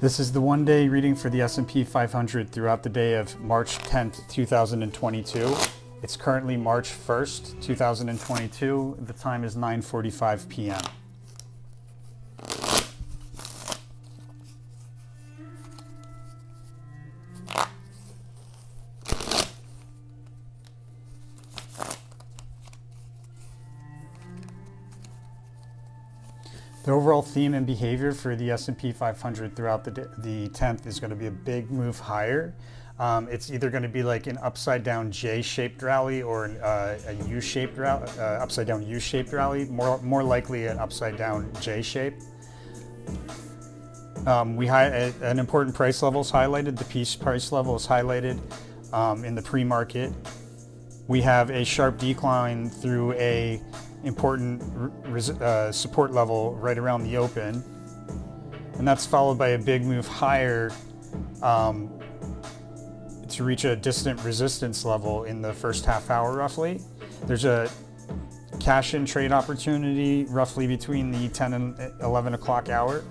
This is the one-day reading for the S&P 500 throughout the day of March 10th, 2022. It's currently March 1st, 2022. The time is 9:45 p.m. The overall theme and behavior for the S&P 500 throughout the 10th is going to be a big move higher. It's either going to be like an upside down J-shaped rally or a U-shaped rally, upside down U-shaped rally. More likely an upside down J-shape. An important price level is highlighted. The peace price level is highlighted in the pre-market. We have a sharp decline through a important support level right around the open, and that's followed by a big move higher to reach a distant resistance level in the first half hour roughly. There's a cash in trade opportunity roughly between the 10 and 11 o'clock hour.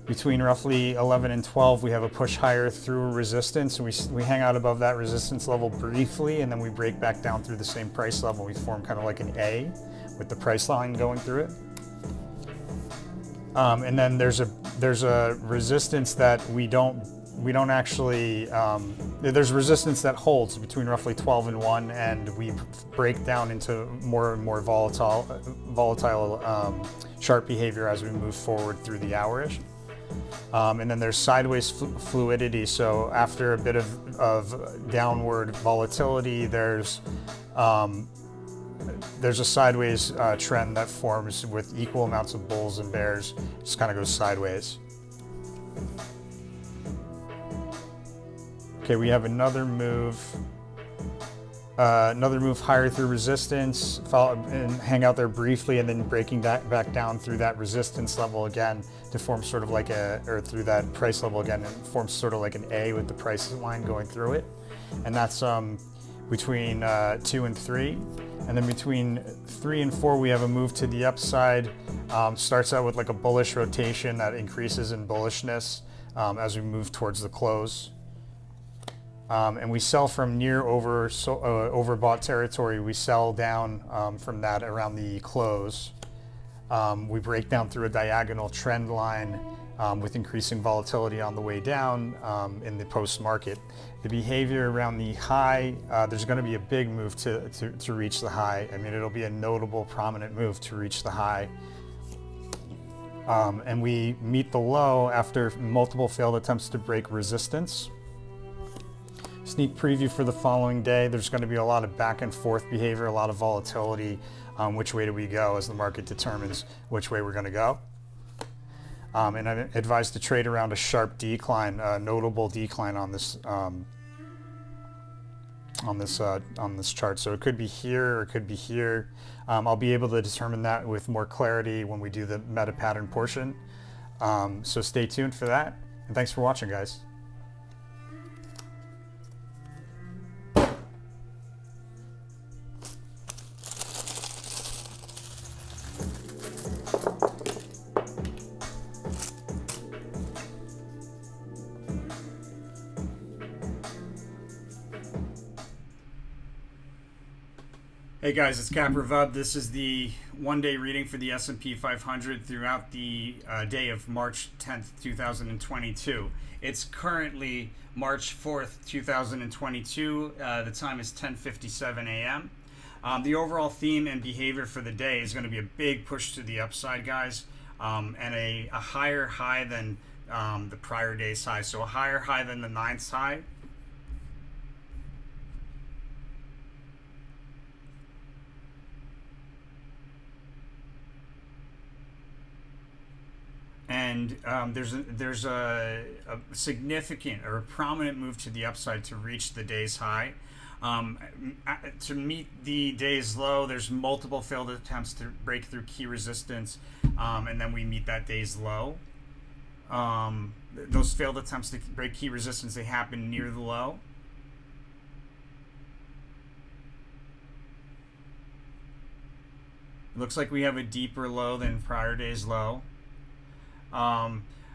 Between roughly 11 and 12, we have a push higher through a resistance. We hang out above that resistance level briefly, and then we break back down through the same price level. We form kind of like an A with the price line going through it. And then there's a resistance that we don't actually, there's resistance that holds between roughly 12 and 1, and we break down into more and more volatile chart behavior as we move forward through the hour-ish. And then there's sideways fluidity. So after a bit of downward volatility, there's a sideways trend that forms with equal amounts of bulls and bears. Just kind of goes sideways. Okay, we have another move higher through resistance, follow and hang out there briefly, and then breaking back down through that resistance level again to form sort of like through that price level again, and forms sort of like an A with the price line going through it. And that's between 2 and 3. And then between 3 and 4, we have a move to the upside. Starts out with like a bullish rotation that increases in bullishness as we move towards the close. And we sell from near overbought territory. We sell down from that around the close. We break down through a diagonal trend line with increasing volatility on the way down in the post-market. The behavior around the high, there's going to be a big move to reach the high. I mean, it'll be a notable, prominent move to reach the high. And we meet the low after multiple failed attempts to break resistance. Sneak preview for the following day. There's going to be a lot of back and forth behavior, a lot of volatility. Which way do we go as the market determines which way we're going to go. And I'm advised to trade around a sharp decline, a notable decline on this chart. So it could be here or it could be here. I'll be able to determine that with more clarity when we do the meta pattern portion. So stay tuned for that. And thanks for watching, guys. Hey guys, it's Approveb. This is the one-day reading for the S&P 500 throughout the day of March 10th, 2022. It's currently March 4th, 2022. The time is 10:57 a.m. The overall theme and behavior for the day is going to be a big push to the upside, guys, and a higher high than the prior day's high. So a higher high than the 9th high. And there's a significant or a prominent move to the upside to reach the day's high. To meet the day's low, there's multiple failed attempts to break through key resistance, and then we meet that day's low. Those failed attempts to break key resistance, they happen near the low. Looks like we have a deeper low than prior day's low.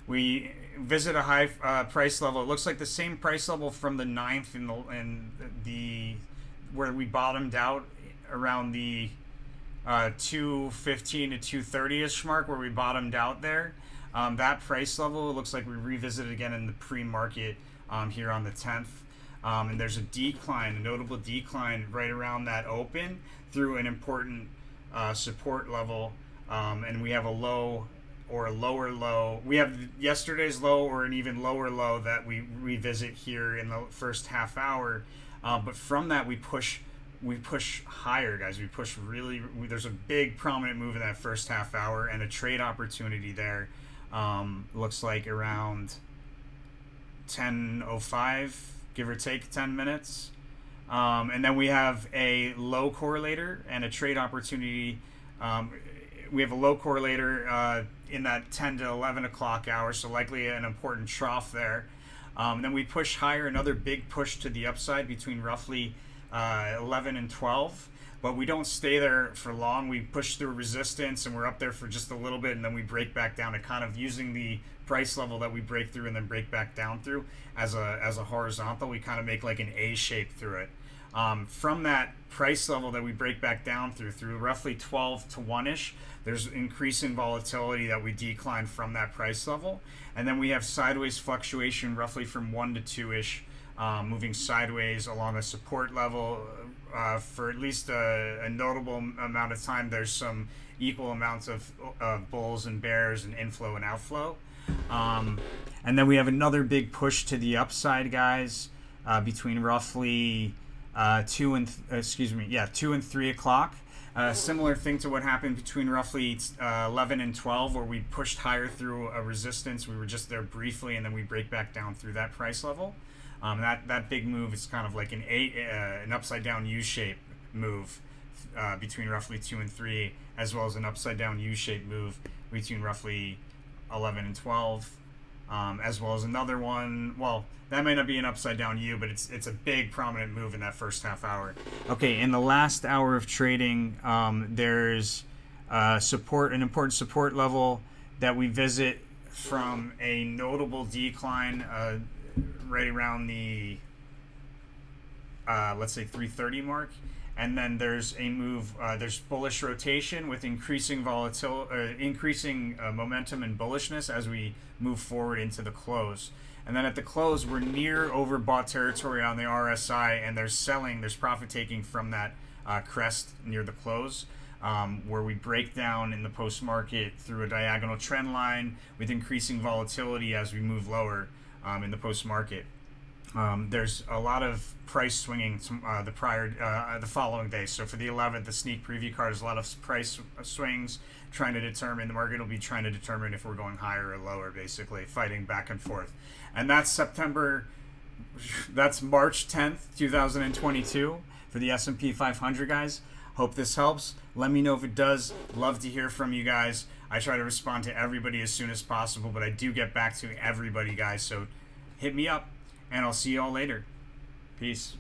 we visit a high price level. It looks like the same price level from the 9th in the where we bottomed out around the 215 to 230ish mark, where we bottomed out there. That price level, it looks like we revisited again in the pre-market here on the 10th. And there's a decline, a notable decline right around that open through an important support level. And we have a low or a lower low. We have yesterday's low or an even lower low that we revisit here in the first half hour. But from that, we push higher, guys. We push really. There's a big prominent move in that first half hour and a trade opportunity there. Looks like around 10:05, give or take 10 minutes. And then we have a low correlator and a trade opportunity. We have a low correlator in that 10 to 11 o'clock hour, so likely an important trough there. Then we push higher, another big push to the upside between roughly 11 and 12. But we don't stay there for long. We push through resistance and we're up there for just a little bit, and then we break back down to kind of using the price level that we break through and then break back down through as a horizontal. We kind of make like an A shape through it. From that price level that we break back down through roughly 12 to 1-ish, there's increasing volatility that we decline from that price level. And then we have sideways fluctuation roughly from 1 to 2-ish, moving sideways along a support level for at least a notable amount of time. There's some equal amounts of bulls and bears and inflow and outflow. And then we have another big push to the upside, guys, between roughly 2 and 3 o'clock. Similar thing to what happened between roughly 11 and 12, where we pushed higher through a resistance. We were just there briefly, and then we break back down through that price level. That big move is kind of like an upside down U-shape move between roughly 2 and 3, as well as an upside down U-shape move between roughly 11 and 12, as well as another one. Well, that might not be an upside down U, but it's a big prominent move in that first half hour. Okay, in the last hour of trading, there's an important support level that we visit from a notable decline right around the let's say 330 mark. And then there's a move, there's bullish rotation with increasing increasing momentum and bullishness as we move forward into the close. And then at the close, we're near overbought territory on the RSI, and there's profit taking from that crest near the close, where we break down in the post market through a diagonal trend line with increasing volatility as we move lower in the post market. There's a lot of price swinging the following day. So for the 11th, the sneak preview card is a lot of price swings, the market will be trying to determine if we're going higher or lower, basically fighting back and forth. And that's March 10th, 2022 for the S&P 500, guys. Hope this helps. Let me know if it does. Love to hear from you guys. I try to respond to everybody as soon as possible, but I do get back to everybody, guys. So hit me up. And I'll see you all later. Peace.